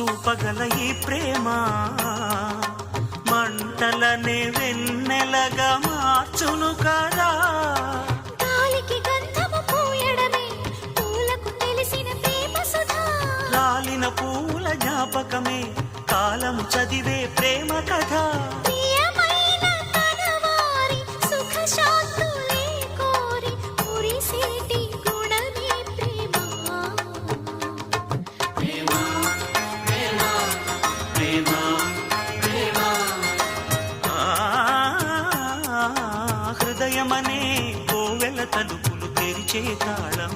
చూపగల ఈ ప్రేమ మంటలనే వెన్నెలగా మార్చును కదా. గాలికి గంధము పూయడమే పూలకు తెలిసిన ప్రేమ సుధా. రాలిన పూల జ్ఞాపకమే కాలము చదివే ప్రేమ కథ. ప్రియమైన తనవారి సుఖ శాంతులే కోరి మురిసేటి గుణమే ప్రేమ. ప్రేమ ప్రేమ ప్రేమ ప్రేమ. హృదయమనే కోవెల తలుపులు తెరిచే తాళం